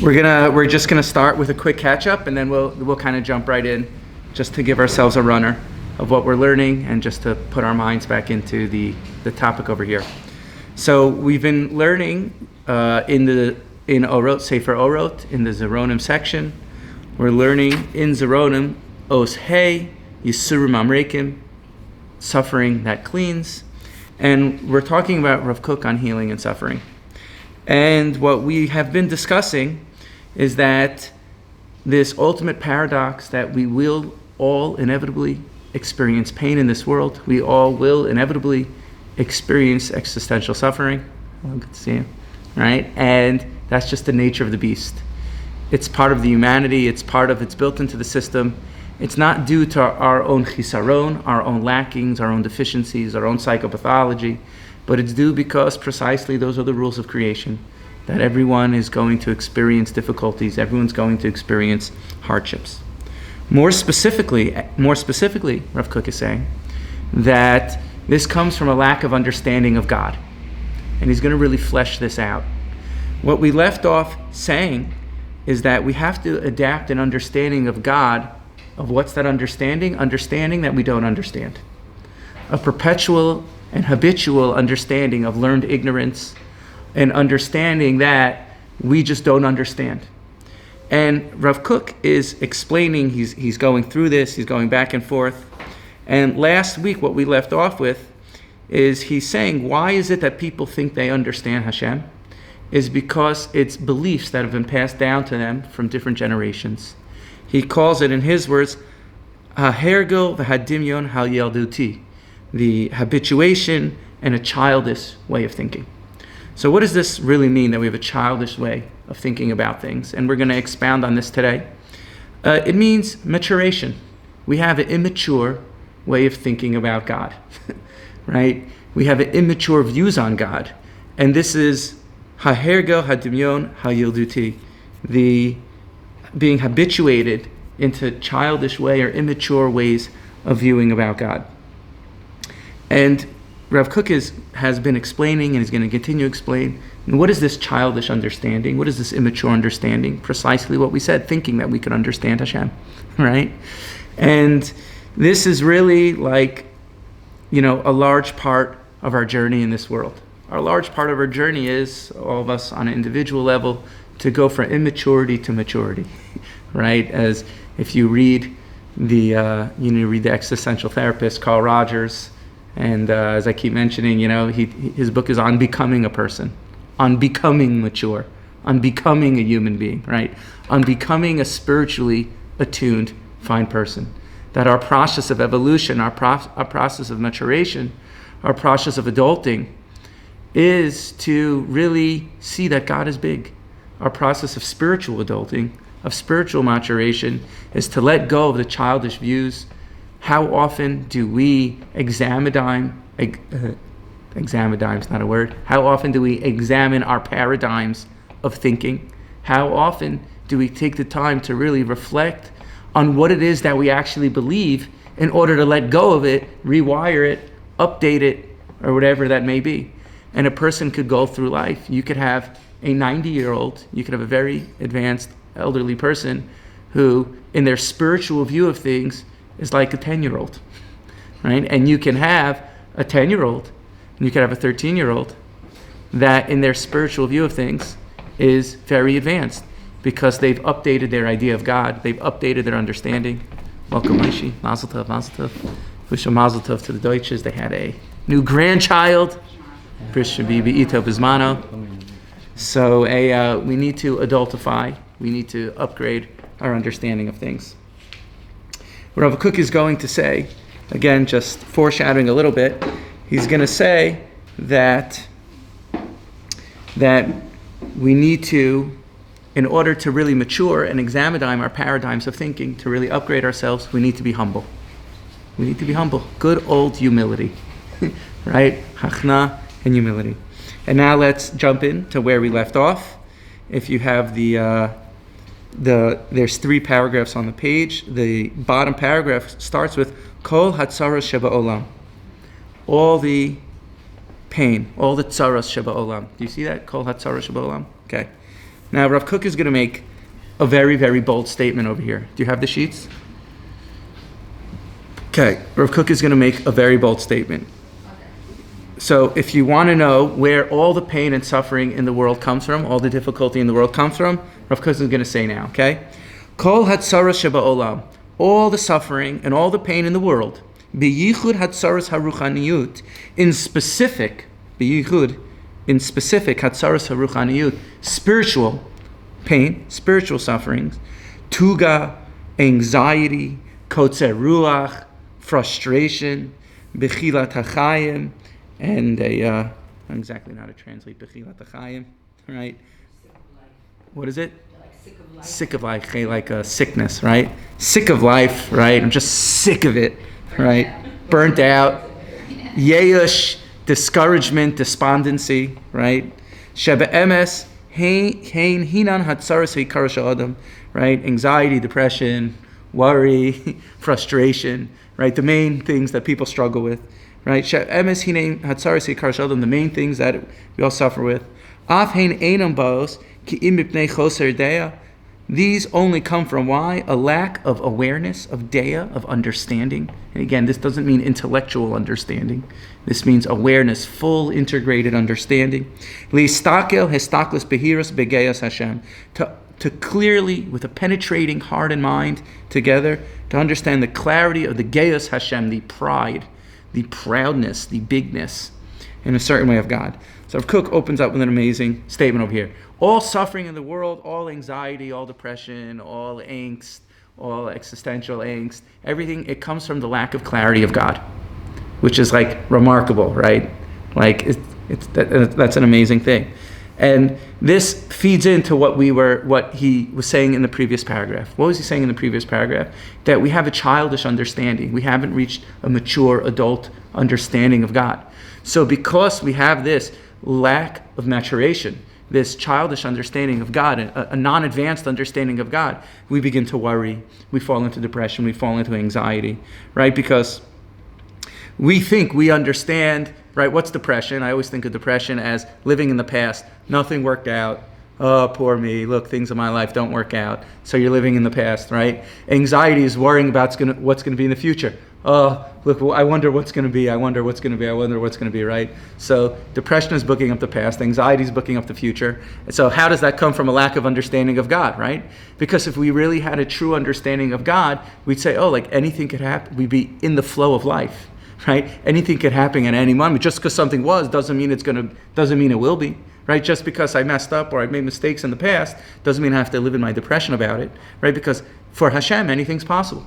We're just gonna start with a quick catch up, and then we'll kind of jump right in, just to give ourselves a runner of what we're learning, and just to put our minds back into the topic over here. So we've been learning in Orot, Sefer Orot, in the Zeronim section. We're learning in Zeronim Os Hey Yisurim Amrekim, suffering that cleans, and we're talking about Rav Kook on healing and suffering. And what we have been discussing is that this ultimate paradox that we will all inevitably experience pain in this world. We all will inevitably experience existential suffering. Oh, good to see you. Right? And that's just the nature of the beast. It's part of the humanity. It's built into the system. It's not due to our own chisaron, our own lackings, our own deficiencies, our own psychopathology, but it's due because precisely those are the rules of creation, that everyone is going to experience difficulties, everyone's going to experience hardships. More specifically, Rav Kook is saying that this comes from a lack of understanding of God. And he's going to really flesh this out. What we left off saying is that we have to adapt an understanding of God. Of what's that understanding? Understanding that we don't understand. A perpetual and habitual understanding of learned ignorance, and understanding that we just don't understand. And Rav Kook is explaining, he's going through this, he's going back and forth. And last week what we left off with is he's saying, why is it that people think they understand Hashem? Is because it's beliefs that have been passed down to them from different generations. He calls it, in his words, ha-hergel v'hadimyon hal-yelduti, the habituation and a childish way of thinking. So what does this really mean, that we have a childish way of thinking about things? And we're going to expound on this today. It means maturation. We have an immature way of thinking about God, right? We have an immature views on God. And this is ha-hergel hadimyon ha-yelduti, the being habituated into childish way or immature ways of viewing about God. And Rav Kook has been explaining, and is going to continue to explain, what is this childish understanding? What is this immature understanding? Precisely what we said, thinking that we could understand Hashem, right? And this is really like, a large part of our journey in this world. A large part of our journey is, all of us on an individual level, to go from immaturity to maturity, right? As if you read the existential therapist Carl Rogers, and as I keep mentioning, his book is on becoming a person, on becoming mature, on becoming a human being, right? On becoming a spiritually attuned, fine person. That our process of evolution, our process of maturation, our process of adulting is to really see that God is big. Our process of spiritual adulting, of spiritual maturation, is to let go of the childish views. How often do we examine is not a word. How often do we examine our paradigms of thinking? How often do we take the time to really reflect on what it is that we actually believe in order to let go of it, rewire it, update it, or whatever that may be? And a person could go through life. You could have a 90-year-old, you could have a very advanced elderly person who, in their spiritual view of things, is like a 10-year-old, right? And you can have a 10-year-old, and you can have a 13-year-old that, in their spiritual view of things, is very advanced because they've updated their idea of God, they've updated their understanding. Welcome, Maishi. Mazel tov, mazel tov. Wish a mazel tov to the Deutsches. They had a new grandchild. So we need to adultify, we need to upgrade our understanding of things. What Rav Kook is going to say, again, just foreshadowing a little bit, he's going to say that we need to, in order to really mature and examine our paradigms of thinking, to really upgrade ourselves, we need to be humble. We need to be humble. Good old humility, right? Hachna and humility. And now let's jump in to where we left off. If you have there's 3 paragraphs on the page. The bottom paragraph starts with Kol hatzaros sheba olam. All the pain, all the tzaros sheba olam. Do you see that? Kol hatzaros sheba olam. Okay. Now, Rav Kook is going to make a very, very bold statement over here. Do you have the sheets? Okay, Rav Kook is going to make a very bold statement. So if you want to know where all the pain and suffering in the world comes from, all the difficulty in the world comes from, Rav Kook is going to say now, okay? Kol hatzaras sheba'olam, all the suffering and all the pain in the world, biyichud hatzaras haruchaniyut, in specific hatzaras haruchaniyut, spiritual pain, spiritual sufferings, tuga, anxiety, kotzer ruach, frustration, bechilat hachayim, and I'm exactly not how to translate bechilat hachayim, right? What is it? Like sick of life, like a sickness, right? Sick of life, right? I'm just sick of it, right? Burnt out. Yeush, discouragement, despondency, right? Sheba emes, hein hinan hatzaras hikarash adam, right? Anxiety, depression, worry, frustration, right? The main things that people struggle with, right? Sheba emes hinan hatzaras hikarash adam, the main things that we all suffer with. Af hein einam baos ki im mipnei choser deya. These only come from why? A lack of awareness, of deya, of understanding. And again, this doesn't mean intellectual understanding. This means awareness, full integrated understanding. Listakel hestaklis behiras begeyas Hashem. To clearly, with a penetrating heart and mind together, to understand the clarity of the geyas Hashem, the pride, the proudness, the bigness, in a certain way of God. So Rav Kook opens up with an amazing statement over here. All suffering in the world, all anxiety, all depression, all angst, all existential angst, everything, it comes from the lack of clarity of God, which is like remarkable, right? Like that's an amazing thing. And this feeds into what he was saying in the previous paragraph. What was he saying in the previous paragraph? That we have a childish understanding. We haven't reached a mature adult understanding of God. So because we have this lack of maturation, this childish understanding of God, a non-advanced understanding of God, we begin to worry, we fall into depression, we fall into anxiety, right? Because we think we understand, right? What's depression? I always think of depression as living in the past. Nothing worked out. Oh, poor me. Look, things in my life don't work out. So you're living in the past, right? Anxiety is worrying about what's going to be in the future. Oh, look, I wonder what's going to be. I wonder what's going to be. I wonder what's going to be, right? So depression is booking up the past. Anxiety is booking up the future. And so how does that come from a lack of understanding of God, right? Because if we really had a true understanding of God, we'd say, oh, like anything could happen. We'd be in the flow of life, right? Anything could happen at any moment. Just because something was doesn't mean it will be. Right? Just because I messed up or I made mistakes in the past doesn't mean I have to live in my depression about it, right? Because for Hashem, anything's possible,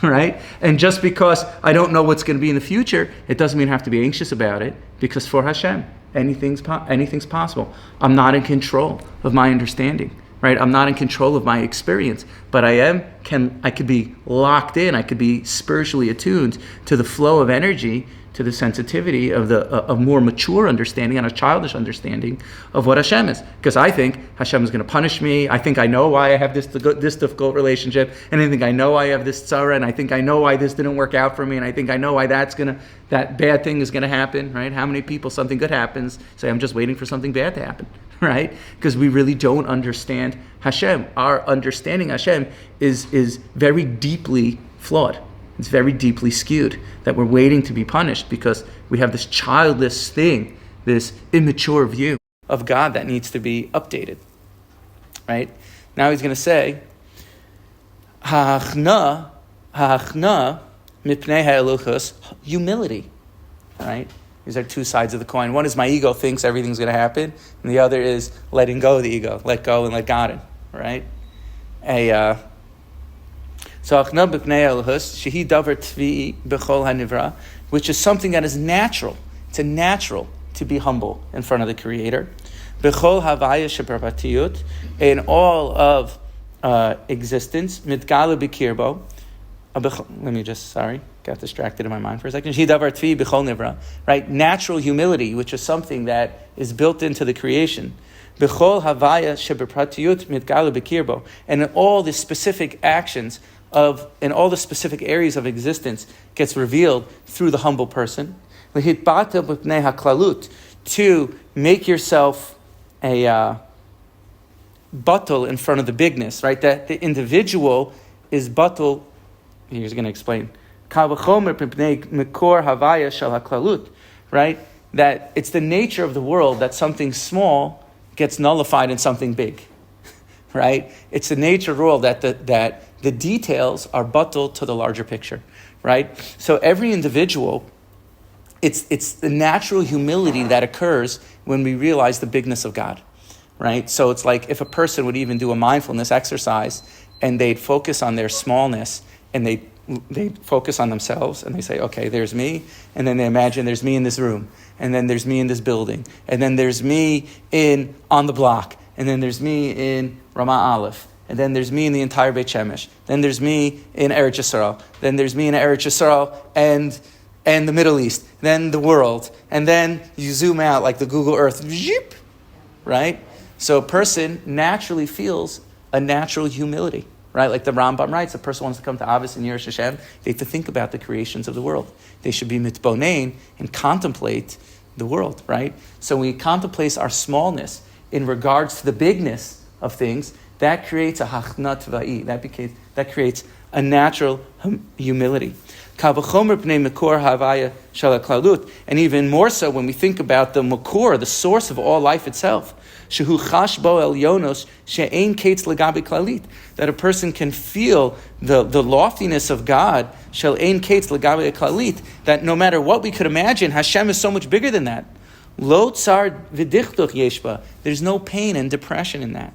right? And just because I don't know what's going to be in the future, it doesn't mean I have to be anxious about it, because for Hashem, anything's possible. I'm not in control of my understanding, right? I'm not in control of my experience, but I could be locked in, I could be spiritually attuned to the flow of energy, to the sensitivity of a more mature understanding and a childish understanding of what Hashem is. Because I think Hashem is going to punish me. I think I know why I have this difficult relationship, and I think I know I have this tzara, and I think I know why this didn't work out for me, and I think I know why that bad thing is going to happen, right? How many people, something good happens, say, I'm just waiting for something bad to happen, right? Because we really don't understand Hashem. Our understanding Hashem is very deeply flawed. It's very deeply skewed, that we're waiting to be punished because we have this childless thing, this immature view of God that needs to be updated, right? Now he's going to say, ha'achna mipnei ha'eluchos, humility, right? These are two sides of the coin. One is my ego thinks everything's going to happen, and the other is letting go of the ego, let go and let God in, right? So achna b'pnei eluchos shehi davar tvi b'chol hanivra, which is something that is natural. It's a natural to be humble in front of the Creator. B'chol havaya sheparpatiyut, in all of existence, mitgala b'kirbo. Got distracted in my mind for a second. Shehi davar tvi b'chol nivra, right? Natural humility, which is something that is built into the creation. B'chol havaya sheparpatiyut mitgala b'kirbo, and in all the specific actions in all the specific areas of existence gets revealed through the humble person. To make yourself batul in front of the bigness, right? That the individual is batul. He's going to explain. Kal v'chomer p'nei mikor havaya shel haklalut, right? That it's the nature of the world that something small gets nullified in something big, right? It's the nature of the world that the details are batul to the larger picture, right? So every individual, it's the natural humility that occurs when we realize the bigness of God, right? So it's like if a person would even do a mindfulness exercise and they'd focus on their smallness and they focus on themselves and they say, okay, there's me, and then they imagine there's me in this room, and then there's me in this building, and then there's me on the block, and then there's me in Rama Aleph, and then there's me in the entire Beit Shemesh, then there's me in Eretz Yisrael, then there's me in Eretz Yisrael and the Middle East, then the world, and then you zoom out like the Google Earth, right? So a person naturally feels a natural humility. Right, like the Rambam writes, a person wants to come to Avis and Yerush Hashem, they have to think about the creations of the world. They should be mitbonein and contemplate the world, right? So when we contemplate our smallness in regards to the bigness of things, that creates a hachnat va'i. That creates a natural humility. And even more so when we think about the makor, the source of all life itself. That a person can feel the loftiness of God, that no matter what we could imagine, Hashem is so much bigger than that. There's no pain and depression in that.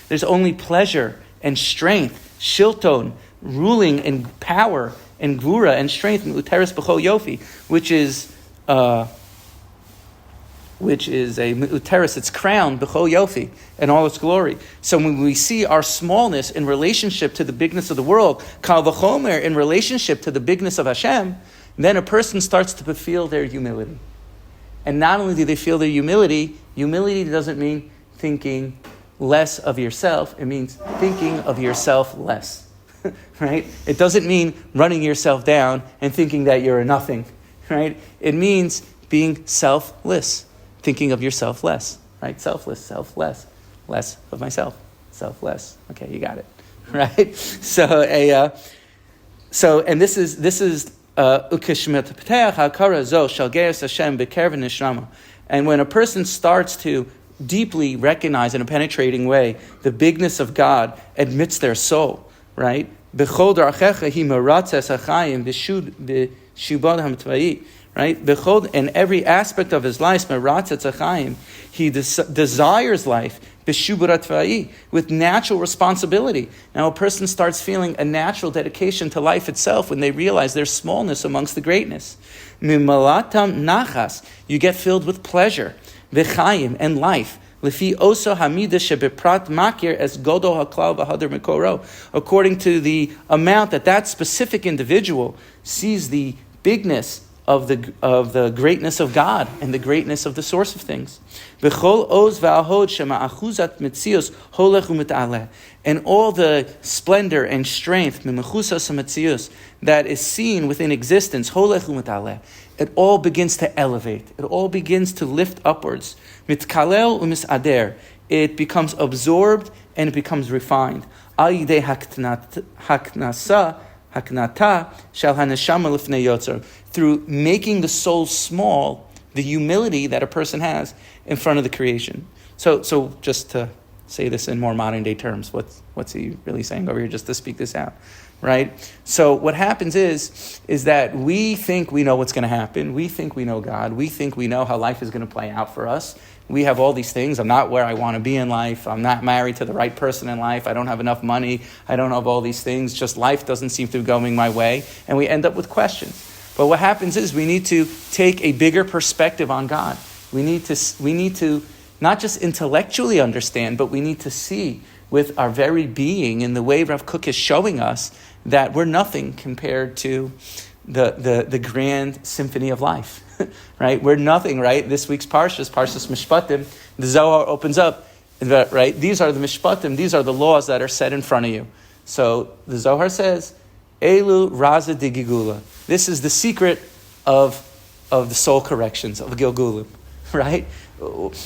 There's only pleasure and strength, shilton, ruling and power and gvura and strength, uteres b'chol yofi, which is a uteres, it's crowned b'chol yofi and all its glory. So when we see our smallness in relationship to the bigness of the world, kal v'chomer in relationship to the bigness of Hashem, then a person starts to feel their humility. And not only do they feel their humility doesn't mean thinking less of yourself, it means thinking of yourself less, right? It doesn't mean running yourself down and thinking that you're a nothing, right? It means being selfless, thinking of yourself less, right? Selfless, less of myself, selfless. Okay, you got it, right? So and this is ukishmet p'teach hakara zo shel geras Hashem b'kerv nishrama, and when a person starts to deeply recognize in a penetrating way the bigness of God amidst their soul, right? B'chol darchecha hi meratzes hachayim b'shubad hamtvai, right? B'chol, in every aspect of his life, meratzes hachayim, he desires life b'shubad hamtvai, with natural responsibility. Now a person starts feeling a natural dedication to life itself when they realize their smallness amongst the greatness. Mimalatam nachas, you get filled with pleasure. V'chayim, and life. Lefi oso hamida shebeprat makir es godo haklal v'hader mikoro. According to the amount that specific individual sees the bigness of the greatness of God and the greatness of the source of things. V'chol oz v'ahod shema'achuzat mitzios holech u'mit'aleh. And all the splendor and strength mimachusas ha'mitzios that is seen within existence, holech u'mit'aleh, it all begins to elevate. It all begins to lift upwards. Mitkalel u'misader. It becomes absorbed and it becomes refined. Al yidei haknata shal haneshama lifnei yotzer. Through making the soul small, the humility that a person has in front of the creation. So just to say this in more modern day terms, what's he really saying over here, just to speak this out, right? So what happens is that we think we know what's going to happen. We think we know God. We think we know how life is going to play out for us. We have all these things. I'm not where I want to be in life. I'm not married to the right person in life. I don't have enough money. I don't have all these things. Just life doesn't seem to be going my way. And we end up with questions. But what happens is we need to take a bigger perspective on God. We need to not just intellectually understand, but we need to see with our very being in the way Rav Kook is showing us that we're nothing compared to the grand symphony of life, right? We're nothing, right? This week's Parshas Mishpatim, the Zohar opens up, right? These are the Mishpatim, these are the laws that are set in front of you. So the Zohar says, Elu Raza Digigula. This is the secret of the soul corrections, of Gilgulim, right?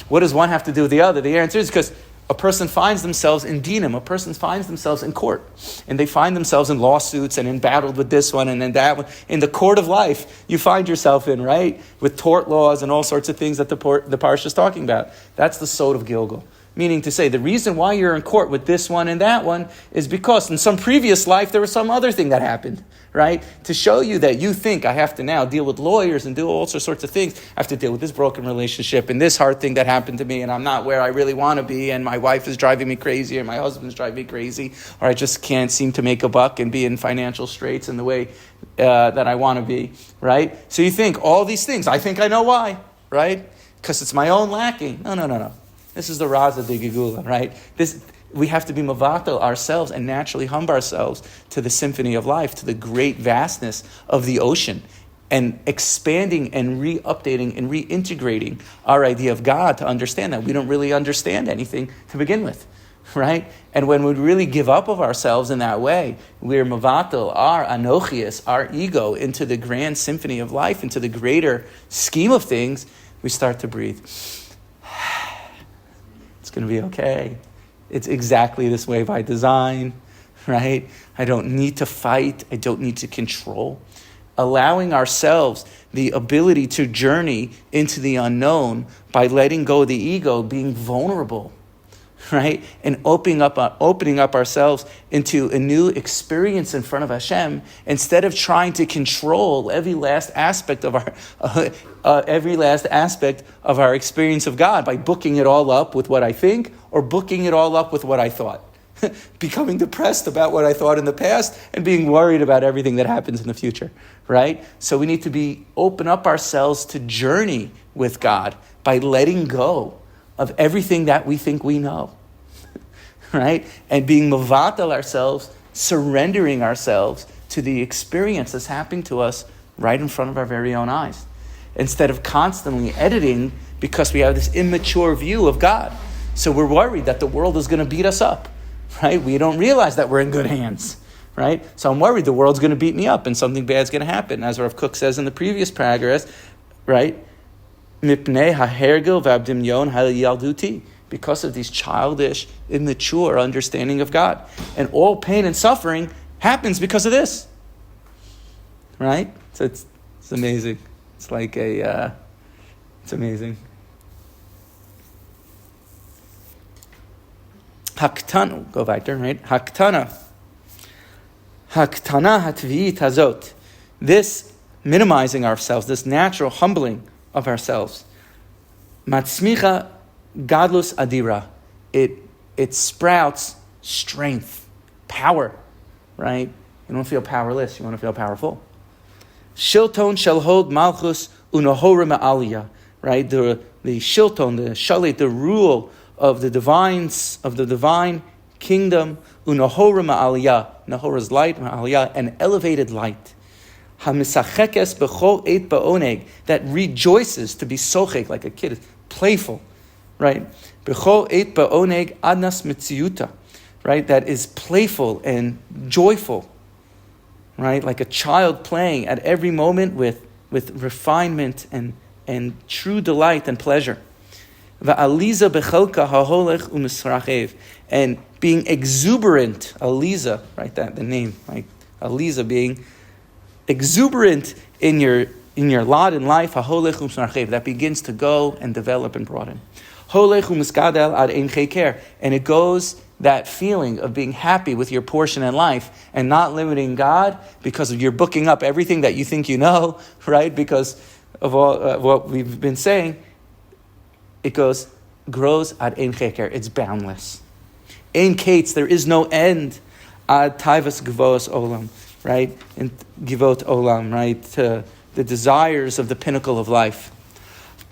What does one have to do with the other? The answer is because a person finds themselves in dinim, a person finds themselves in court, and they find themselves in lawsuits and in battle with this one and then that one. In the court of life, you find yourself in, right? With tort laws and all sorts of things that the parsha is talking about. That's the sod of Gilgal. Meaning to say, the reason why you're in court with this one and that one is because in some previous life there was some other thing that happened, right? To show you that you think I have to now deal with lawyers and do all sorts of things. I have to deal with this broken relationship and this hard thing that happened to me, and I'm not where I really want to be, and my wife is driving me crazy, and my husband's driving me crazy, or I just can't seem to make a buck and be in financial straits in the way that I want to be, right? So you think all these things, I think I know why, right? Because it's my own lacking. No. This is the Raza de Gegula, right? We have to be mavatal ourselves and naturally humble ourselves to the symphony of life, to the great vastness of the ocean, and expanding and re-updating and reintegrating our idea of God to understand that we don't really understand anything to begin with, right? And when we really give up of ourselves in that way, we're mavatal, our anochias, our ego, into the grand symphony of life, into the greater scheme of things, we start to breathe. It's going to be okay. It's exactly this way by design, right? I don't need to fight. I don't need to control. Allowing ourselves the ability to journey into the unknown by letting go of the ego, being vulnerable, right? And opening up ourselves into a new experience in front of Hashem, instead of trying to control every last aspect of our experience of God by booking it all up with what I think or booking it all up with what I thought. Becoming depressed about what I thought in the past and being worried about everything that happens in the future, right? So we need to open up ourselves to journey with God by letting go of everything that we think we know, right? And being mavatal ourselves, surrendering ourselves to the experience that's happening to us right in front of our very own eyes, instead of constantly editing because we have this immature view of God. So we're worried that the world is going to beat us up, right? We don't realize that we're in good hands, right? So I'm worried the world's going to beat me up and something bad's going to happen. As Rav Kook says in the previous paragraph, right? Mipnei hahergil v'abdimyon ha'yalduti, because of these childish, immature understanding of God. And all pain and suffering happens because of this, right? So it's amazing. It's like it's amazing. Haktana, go back there, right? Haktana hatvi'it hazot. This minimizing ourselves, this natural humbling of ourselves. Matzmicha gadlus adira. It sprouts strength, power, right? You don't feel powerless, you want to feel powerful. Shilton shall hold malchus unohora ma'aliyah, right? The shilton, the shalit, the rule of the divine kingdom, unohora ma'aliyah. Nahora is light, ma'aliyah, an elevated light. Hamisachekes b'chol eit ba'oneg, that rejoices, to be sochek, like a kid, playful, right? B'chol eit ba'oneg adnas mitziyuta, right? That is playful and joyful, right? Like a child playing at every moment with refinement and true delight and pleasure. Va'aliza bechelka haholech u'misrachev, and being exuberant, Aliza, right? That the name, right? Aliza, being exuberant in your lot in life, haholech u'misrachev, that begins to go and develop and broaden. Holech u'miskadel ad ein cheker, and it goes, that feeling of being happy with your portion in life and not limiting God because of you're booking up everything that you think you know, right? Because of all what we've been saying, it grows ad ein cheker, it's boundless. Ein kates, there is no end. Ad taivas gvos olam, right? And givot olam, right? To the desires of the pinnacle of life.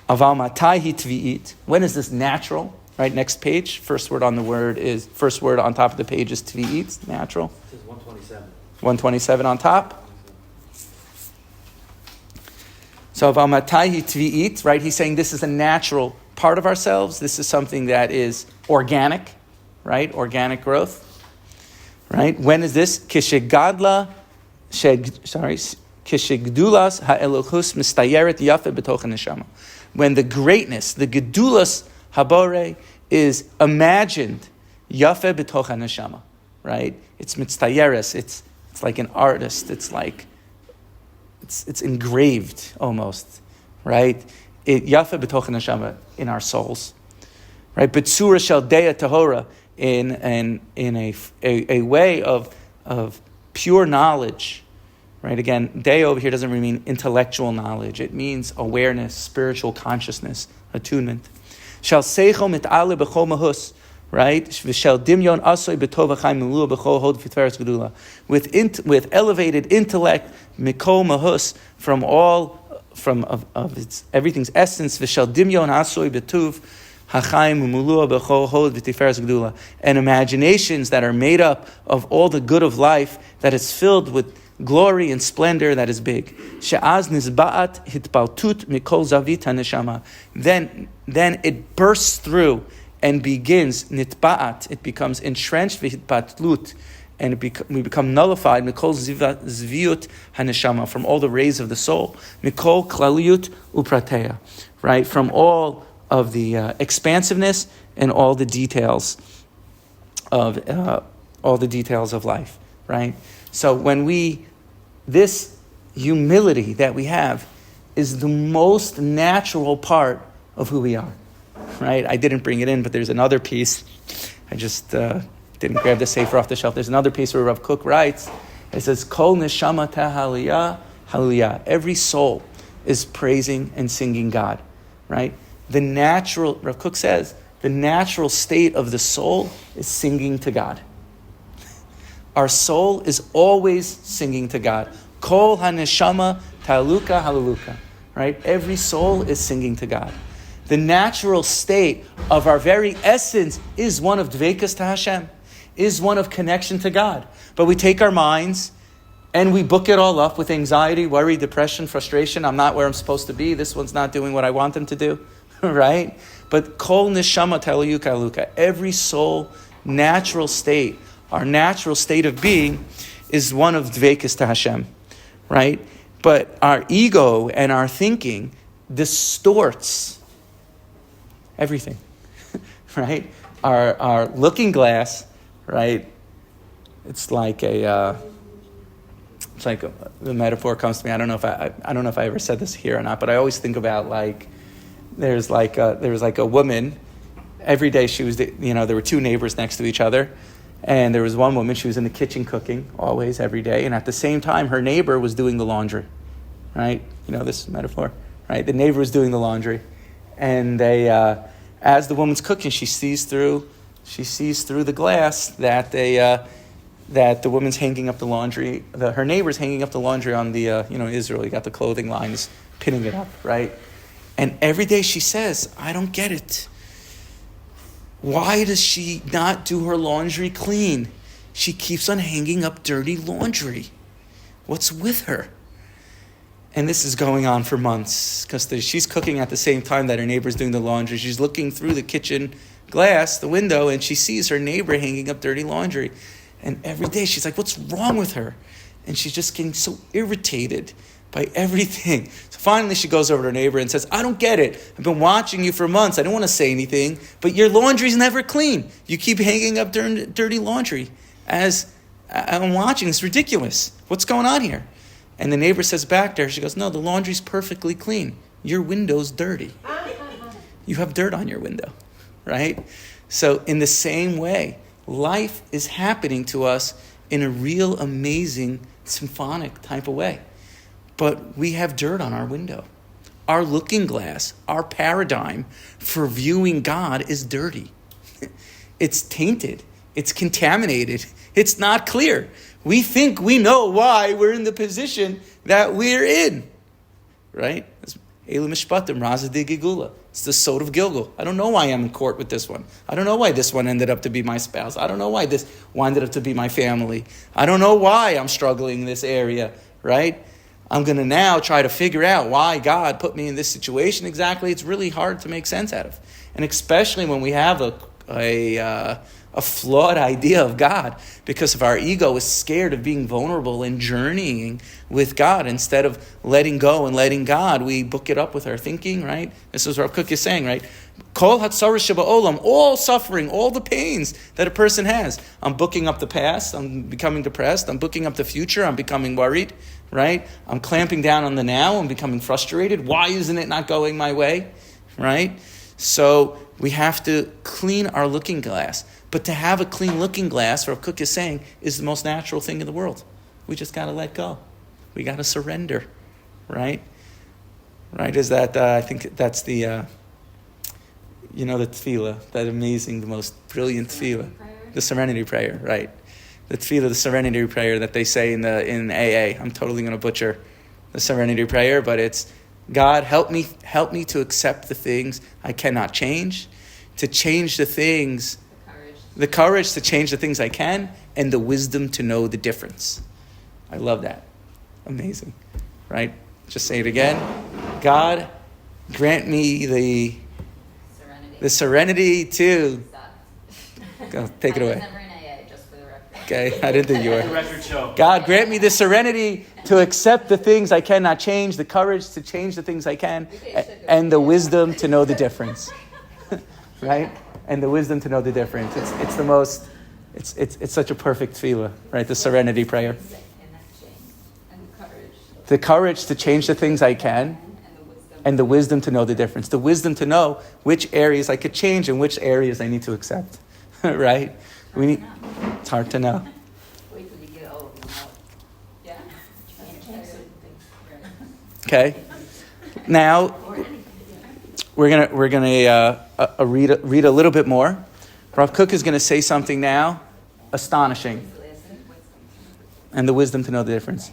Aval matai hi tvi'it. When is this natural? Right, next page. First word on top of the page is tvi'it, natural. It says 127. 127 on top. So aval matai hi tvi'it, right? He's saying this is a natural part of ourselves. This is something that is organic, right? Organic growth, right? When is this? Kishegdulas ha'elochus mistayeret yafe b'toch neshama. when the greatness, the gedulas habore, is imagined, yafe b'toch haneshama, right? It's mitztayeres. It's like an artist. It's like it's engraved almost, right? It yafe b'toch haneshama, in our souls, right? B'tzura shel deya tahora, in a way of pure knowledge, right? Again, day over here doesn't really mean intellectual knowledge. It means awareness, spiritual consciousness, attunement. Shall seichel mit'ale b'chol mahus, right? V'shel dimyon asoy b'tov ha'chaim milua b'chol hod v'tveres gedula. With elevated intellect, mikol mahus, from all of its everything's essence. V'shel dimyon asoy b'tuv ha'chaim milua b'chol hod v'tveres gedula. And imaginations that are made up of all the good of life, that is filled with glory and splendor that is big. She'az nizba'at hitbaltut mikol zavit haneshama. Then it bursts through and begins nitba'at. It becomes entrenched v'hitbatlut, and we become nullified mikol zviut haneshama, from all the rays of the soul. Mikol klaliut uprateya, right? From all of the expansiveness and all the details of life, right? So this humility that we have is the most natural part of who we are, right? I didn't bring it in, but there's another piece. I just didn't grab the sefer off the shelf. There's another piece where Rav Kook writes, it says, Kol neshama tahaliyah, hallelujah. Every soul is praising and singing God, right? Rav Kook says, the natural state of the soul is singing to God. Our soul is always singing to God. Kol haneshama taluka hallelujah. Right? Every soul is singing to God. The natural state of our very essence is one of dvekas to Hashem, is one of connection to God. But we take our minds and we book it all up with anxiety, worry, depression, frustration. I'm not where I'm supposed to be. This one's not doing what I want them to do. Right? But kol neshama taluka hallelujah. Every soul, natural state, our natural state of being, is one of dvekas to Hashem, right? But our ego and our thinking distorts everything, right? Our looking glass, right? It's like the metaphor comes to me. I don't know if I ever said this here or not, but I always think about there was a woman. Every day there were two neighbors next to each other. And there was one woman, she was in the kitchen cooking, always, every day. And at the same time, her neighbor was doing the laundry, right? You know this metaphor, right? The neighbor was doing the laundry. And as the woman's cooking, she sees through the glass that the woman's hanging up the laundry, her neighbor's hanging up the laundry on the, Israel, you got the clothing lines, pinning it up, right? And every day she says, I don't get it. Why does she not do her laundry clean? She keeps on hanging up dirty laundry. What's with her? And this is going on for months because she's cooking at the same time that her neighbor's doing the laundry. She's looking through the kitchen glass, the window, and she sees her neighbor hanging up dirty laundry. And every day she's like, what's wrong with her? And she's just getting so irritated by everything. So finally she goes over to her neighbor and says, I don't get it. I've been watching you for months. I don't want to say anything, but your laundry's never clean. You keep hanging up dirty laundry. As I'm watching, it's ridiculous. What's going on here? And the neighbor says back to her, she goes, no, the laundry's perfectly clean. Your window's dirty. You have dirt on your window, right? So in the same way, life is happening to us in a real amazing symphonic type of way. But we have dirt on our window. Our looking glass, our paradigm for viewing God is dirty. It's tainted. It's contaminated. It's not clear. We think we know why we're in the position that we're in. Right? It's the sod of Gilgal. I don't know why I'm in court with this one. I don't know why this one ended up to be my spouse. I don't know why this one ended up to be my family. I don't know why I'm struggling in this area. Right? I'm going to now try to figure out why God put me in this situation exactly. It's really hard to make sense out of. And especially when we have a flawed idea of God, because if our ego is scared of being vulnerable and journeying with God, instead of letting go and letting God, we book it up with our thinking, right? This is what Rav Kook is saying, right? Kol hatzara sheba'olam, all suffering, all the pains that a person has. I'm booking up the past, I'm becoming depressed, I'm booking up the future, I'm becoming worried, right? I'm clamping down on the now, I'm becoming frustrated. Why isn't it not going my way, right? So we have to clean our looking glass. But to have a clean looking glass, Rav Kook is saying, is the most natural thing in the world. We just got to let go. We got to surrender, right? Right? Is that, I think that's the, the tefillah, that amazing, the most brilliant tefillah. The serenity prayer, right? The tefillah, the serenity prayer that they say in AA. I'm totally going to butcher the serenity prayer, but it's, God, help me to accept the things I cannot change, to change the things, the courage to change the things I can, and the wisdom to know the difference. I love that. Amazing, right? Just say it again. God, grant me the serenity to... Go, take it away. I was never in AA, just for the record. Okay, I didn't think you were. The record show. God, grant me the serenity to accept the things I cannot change, the courage to change the things I can, and the wisdom to know the difference. Right? And the wisdom to know the difference. It's the most, it's such a perfect tefillah, right? The serenity prayer. The courage to change the things I can, and the wisdom to know the difference. The wisdom to know which areas I could change and which areas I need to accept. Right? It's hard to know. Wait till you get all of them out. Yeah. Okay. Now we're gonna read a little bit more. Rav Kook is gonna say something now, astonishing, and the wisdom to know the difference.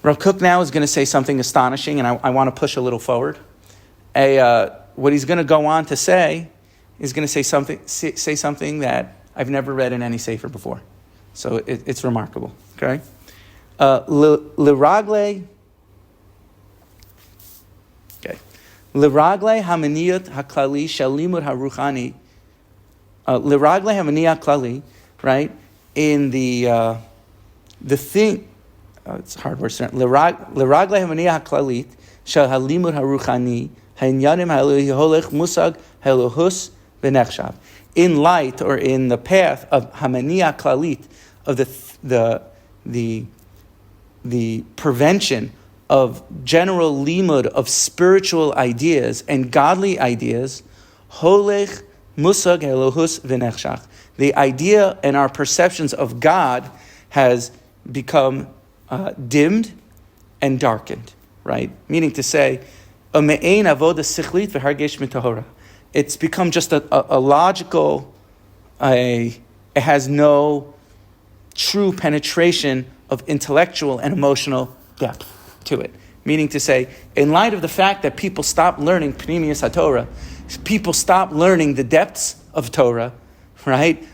Rav Kook now is gonna say something astonishing, and I want to push a little forward. What he's gonna go on to say is gonna say something that I've never read in any sefer before, so it's remarkable. Okay. Liragle. Liragle hamaniyat haklali shalimud haruchani. Liragle hamaniyat klali, right? In the thing, it's a hard word. Liragle hamaniyat haklalit shal halimud haruchani hainyanim halolech musag halohus v'nechshav. In light, or in the path of hamaniyat klalit, of the prevention of general limud of spiritual ideas and godly ideas, holech musag elohus v'nechshach. The idea and our perceptions of God has become dimmed and darkened, right? Meaning to say, me'ein avoda sichlit v'hargesh mitahora. It's become just a logical, it has no true penetration of intellectual and emotional depth to it. Meaning to say, in light of the fact that people stop learning Pnimiyus HaTorah, people stop learning the depths of Torah, right?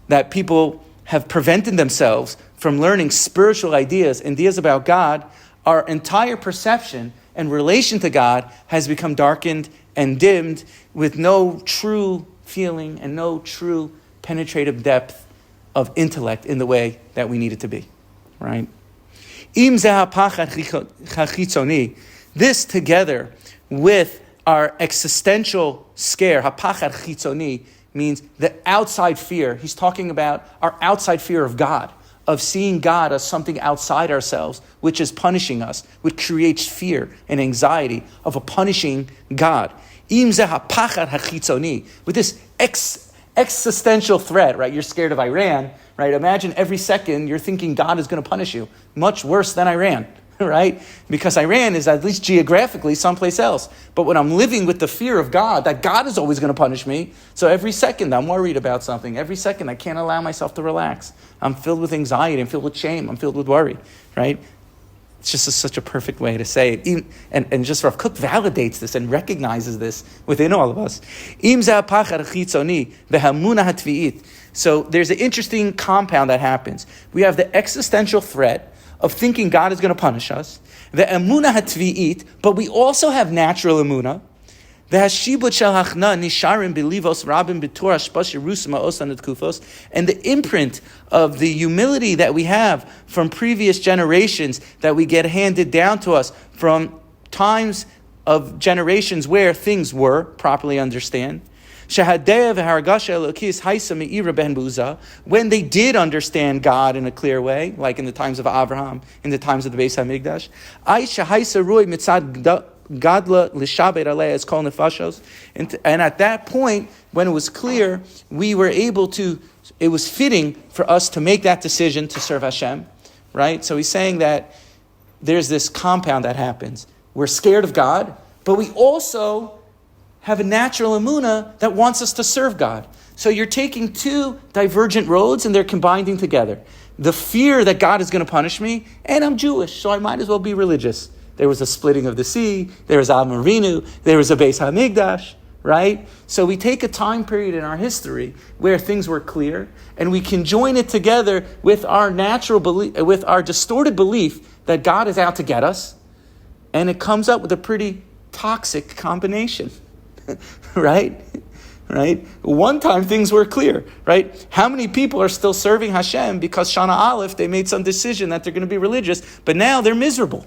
That people have prevented themselves from learning spiritual ideas about God, our entire perception and relation to God has become darkened and dimmed with no true feeling and no true penetrative depth of intellect in the way that we need it to be, right? This together with our existential scare, hapachar chitzoni, means the outside fear. He's talking about our outside fear of God, of seeing God as something outside ourselves, which is punishing us, which creates fear and anxiety of a punishing God. With this existential threat, right? You're scared of Iran, right? Imagine every second you're thinking God is going to punish you. Much worse than Iran, right? Because Iran is at least geographically someplace else. But when I'm living with the fear of God, that God is always going to punish me, so every second I'm worried about something. Every second I can't allow myself to relax. I'm filled with anxiety. I'm filled with shame. I'm filled with worry, right? It's just such a perfect way to say it. And just Rav Kook validates this and recognizes this within all of us. So there's an interesting compound that happens. We have the existential threat of thinking God is going to punish us, the emunah hatvi'it, but we also have natural emunah And the imprint of the humility that we have from previous generations that we get handed down to us from times of generations where things were properly understood. When they did understand God in a clear way, like in the times of Abraham, in the times of the Beis Hamikdash, and at that point, when it was clear, we were able to, it was fitting for us to make that decision to serve Hashem, right? So he's saying that there's this compound that happens. We're scared of God, but we also have a natural emunah that wants us to serve God. So you're taking two divergent roads and they're combining together. The fear that God is going to punish me, and I'm Jewish, so I might as well be religious. There was a splitting of the sea, there was Avram Avinu, there was a Beis Hamikdash, right? So we take a time period in our history where things were clear, and we can join it together with our natural belief, with our distorted belief that God is out to get us, and it comes up with a pretty toxic combination. Right? One time things were clear, right? How many people are still serving Hashem because Shana Aleph, they made some decision that they're going to be religious, but now they're miserable,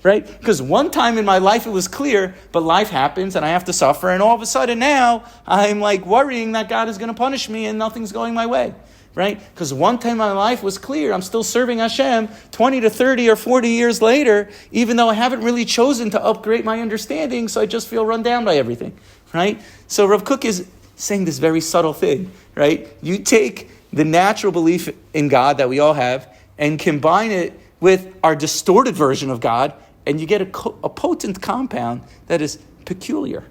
right? Because one time in my life it was clear, but life happens and I have to suffer, and all of a sudden now I'm like worrying that God is going to punish me and nothing's going my way, right? Because one time my life was clear, I'm still serving Hashem 20 to 30 or 40 years later, even though I haven't really chosen to upgrade my understanding, so I just feel run down by everything, right? So Rav Kook is saying this very subtle thing, right? You take the natural belief in God that we all have and combine it with our distorted version of God, and you get a potent compound that is peculiar.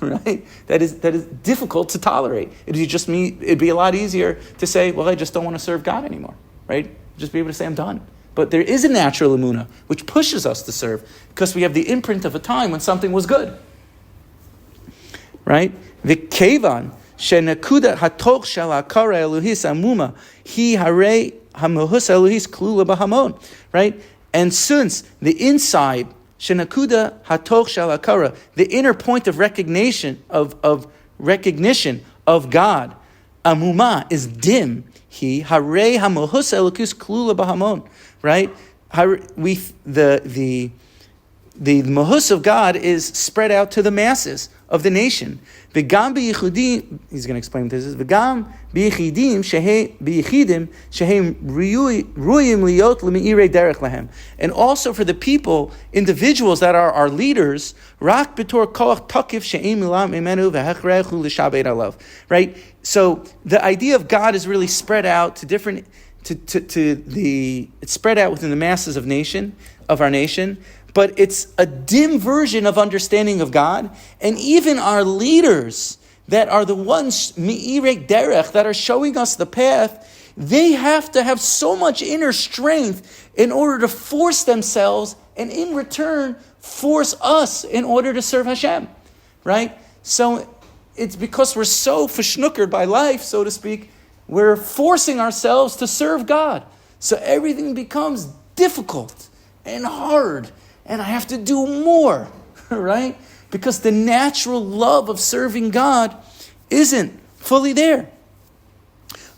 Right? That is difficult to tolerate. It'd be a lot easier to say, well, I just don't want to serve God anymore, right? Just be able to say, I'm done. But there is a natural emunah which pushes us to serve because we have the imprint of a time when something was good, right? The kevan shenakuda hatoch shel hakara eluhis amuma hi harei hamuhus eluhis klula bahamon, right? And since the inside Shenakuda hatoch shel hakara, the inner point of recognition of God, amuma, is dim. He harei hamohus elokus klula bahamon, right? The mahus of God is spread out to the masses of the nation. V'gam b'yichudim, he's going to explain what this is. V'gam b'yichidim shehem ruyim liot l'meirei derech lahem. And also for the people, individuals that are our leaders, rak b'tor koach takif she'im milam imenu v'hechrechu l'shabed alav. Right? So the idea of God is really spread out to different, it's spread out within the masses of our nation. But it's a dim version of understanding of God. And even our leaders that are the ones, mi'irek derech, that are showing us the path, they have to have so much inner strength in order to force themselves and in return force us in order to serve Hashem, right? So it's because we're so verschnookered by life, so to speak, we're forcing ourselves to serve God. So everything becomes difficult and hard. And I have to do more, right? Because the natural love of serving God isn't fully there.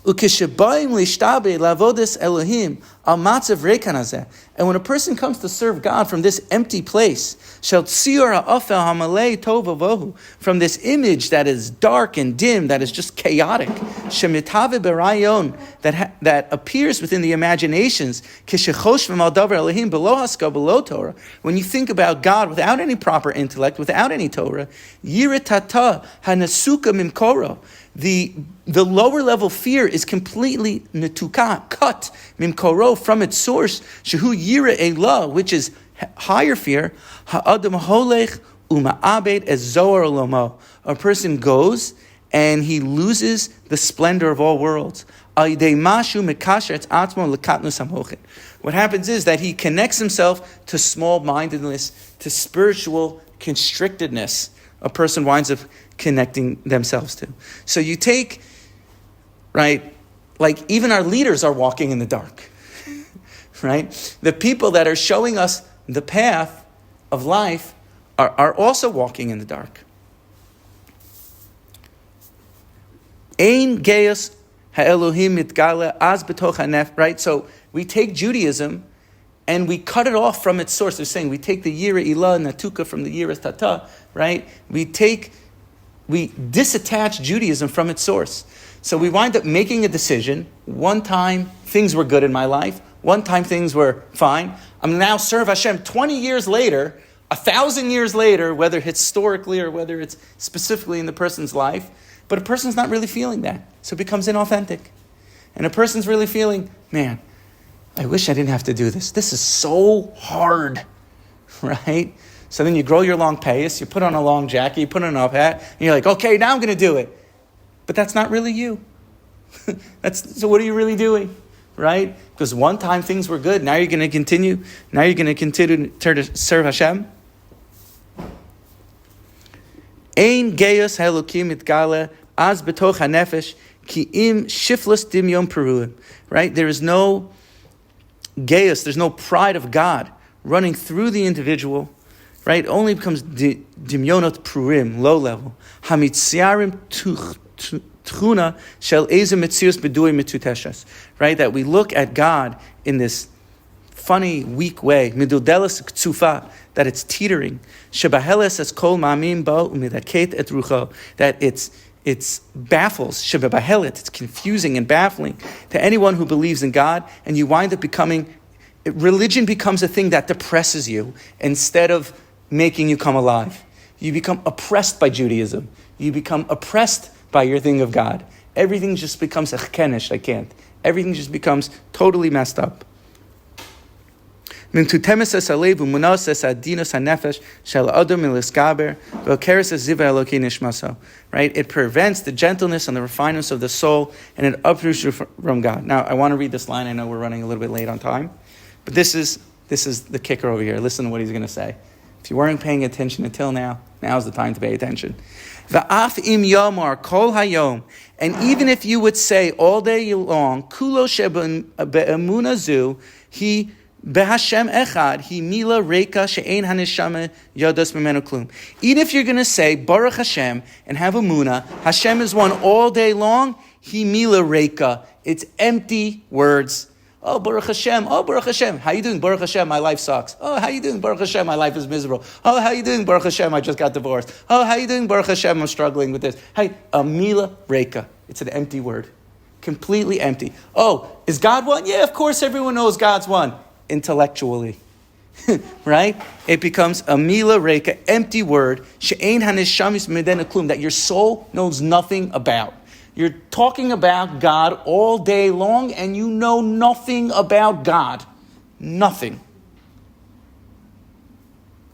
And when a person comes to serve God from this empty place, from this image that is dark and dim, that is just chaotic, that appears within the imaginations, when you think about God without any proper intellect, without any Torah, the lower level fear is completely netuka, cut, mimkoro, from its source, shehu yira elah, which is higher fear, ha'adam holech uma'abed ez zohar olomo. A person goes and he loses the splendor of all worlds. What happens is that he connects himself to small-mindedness, to spiritual constrictedness. A person winds up connecting themselves to. So you take, right, like even our leaders are walking in the dark, right? The people that are showing us the path of life are also walking in the dark. Ein geus ha'elohim mitgala az betoch hanef, right? So we take Judaism and we cut it off from its source. They're saying we take the Yira Ilah Natuka from the Yira Tata, right? We disattach Judaism from its source. So we wind up making a decision. One time things were good in my life. One time things were fine. I'm now serve Hashem 20 years later, 1,000 years later, whether historically or whether it's specifically in the person's life. But a person's not really feeling that. So it becomes inauthentic. And a person's really feeling, man, I wish I didn't have to do this. This is so hard, right? So then you grow your long payas, you put on a long jacket, you put on a hat, and you're like, okay, now I'm going to do it. But that's not really you. So what are you really doing, right? Because one time things were good, now you're going to continue. Now you're going to continue to serve Hashem. Ein geus haelokim mitgala az betoch hanefesh ki im shiflas dimyon peruim. Right? There is no geus, there's no pride of God running through the individual. Right? It only becomes dimyonot peruim, low level. Hamitziarim tchuna shel eze metzius bedui mituteshas. Right? That we look at God in this funny, weak way, midudelas ktsufa, that it's teetering, shebaheles es kol ma'amim bo umidaket et rucho, that it's baffles, shebahelet, it's confusing and baffling to anyone who believes in God, and you wind up religion becomes a thing that depresses you instead of making you come alive. You become oppressed by Judaism. You become oppressed by your thing of God. Everything just becomes a chkenish, I can't. Everything just becomes totally messed up. Right? It prevents the gentleness and the refinements of the soul, and it uproots you from God. Now, I want to read this line. I know we're running a little bit late on time, but this is the kicker over here. Listen to what he's going to say. If you weren't paying attention until now, now's the time to pay attention. Va'af im yomar kol hayom, and even if you would say all day long, kulo shebe'emuna zu, he Behashem echad, he mila reika she'ein haneshama yadas memenu klum. Even if you're going to say Baruch Hashem and have a muna, Hashem is one all day long, he mila reika. It's empty words. Oh, Baruch Hashem. Oh, Baruch Hashem. How you doing? Baruch Hashem, my life sucks. Oh, how you doing? Baruch Hashem, my life is miserable. Oh, how you doing? Baruch Hashem, I just got divorced. Oh, how you doing? Baruch Hashem, I'm struggling with this. Hey, a mila reika. It's an empty word. Completely empty. Oh, is God one? Yeah, of course everyone knows God's one. Intellectually, right? It becomes a mila reika, empty word, she'ein haneshamis medena klum, that your soul knows nothing about. You're talking about God all day long, and you know nothing about God. Nothing.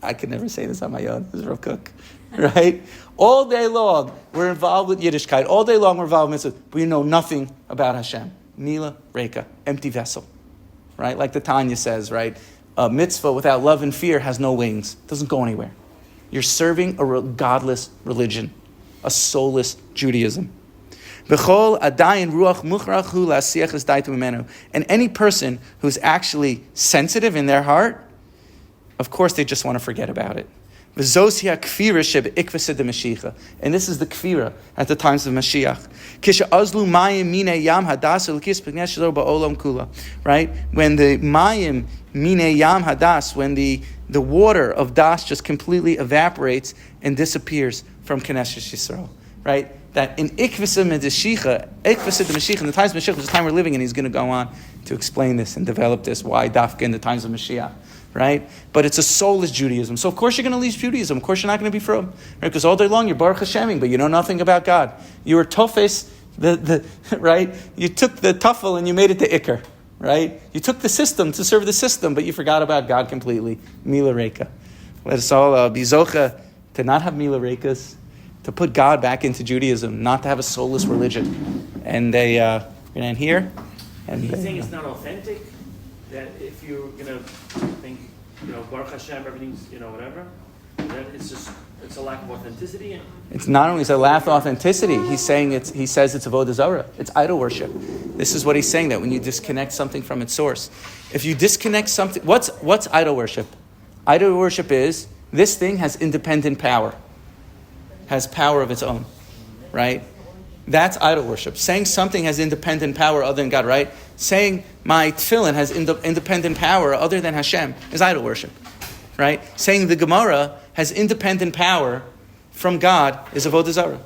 I could never say this on my own. This is Rav Kook, right? All day long, we're involved with Yiddishkeit. All day long, we're involved with mitzvah. We know nothing about Hashem. Mila reika, empty vessel. Right? Like the Tanya says, right? A mitzvah without love and fear has no wings. It doesn't go anywhere. You're serving a godless religion, a soulless Judaism. And any person who's actually sensitive in their heart, of course they just want to forget about it. And this is the kfira at the times of Mashiach. Right? When the mayim mine yam hadas, when the water of das just completely evaporates and disappears from Knesset Yisrael. Right? That in ikvasa medeshicha, in the times of Mashiach, which is the time we're living in, he's going to go on to explain this and develop this, why dafka in the times of Mashiach. Right? But it's a soulless Judaism. So of course you're going to leave Judaism. Of course you're not going to be from. Right? Because all day long you're Baruch Hasheming, but you know nothing about God. You were tofes, right? You took the tuffle and you made it to Iker. Right? You took the system to serve the system, but you forgot about God completely. Mila Reika. Let us all be zocha to not have Mila Reikas, to put God back into Judaism, not to have a soulless religion. And they, we're going to end here. And he's saying it's not authentic? That if you're going to think, Baruch Hashem, everything's, whatever, then it's a lack of authenticity. It's not only a lack of authenticity, he says it's avodah zarah. It's idol worship. This is what he's saying, that when you disconnect something from its source. If you disconnect something, what's idol worship? Idol worship is This thing has independent power, has power of its own, right? That's idol worship. Saying something has independent power other than God, right? Saying my tefillin has independent power other than Hashem is idol worship, right? Saying the Gemara has independent power from God is avodah zarah,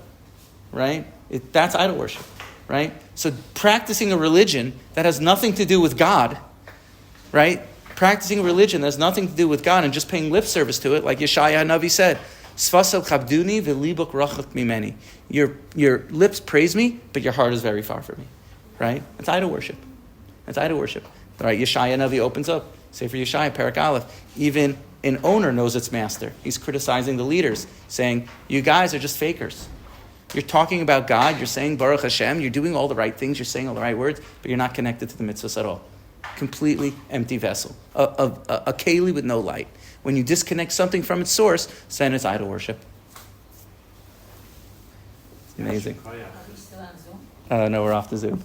right? That's idol worship, right? So practicing a religion that has nothing to do with God, right? Practicing a religion that has nothing to do with God and just paying lip service to it, like Shaya Navi said, Sfasel chabduni v'libuk rachak mimeni. Your lips praise me, but your heart is very far from me, right? That's idol worship. That's idol worship, right? Yeshaya Navi opens up, Sefer Yeshaya, Parak Aleph. Even an owner knows its master. He's criticizing the leaders, saying, you guys are just fakers. You're talking about God, you're saying Baruch Hashem, you're doing all the right things, you're saying all the right words, but you're not connected to the mitzvahs at all. Completely empty vessel, a keli with no light. When you disconnect something from its source, then it's idol worship. It's amazing. Are you still on Zoom? No, we're off the Zoom.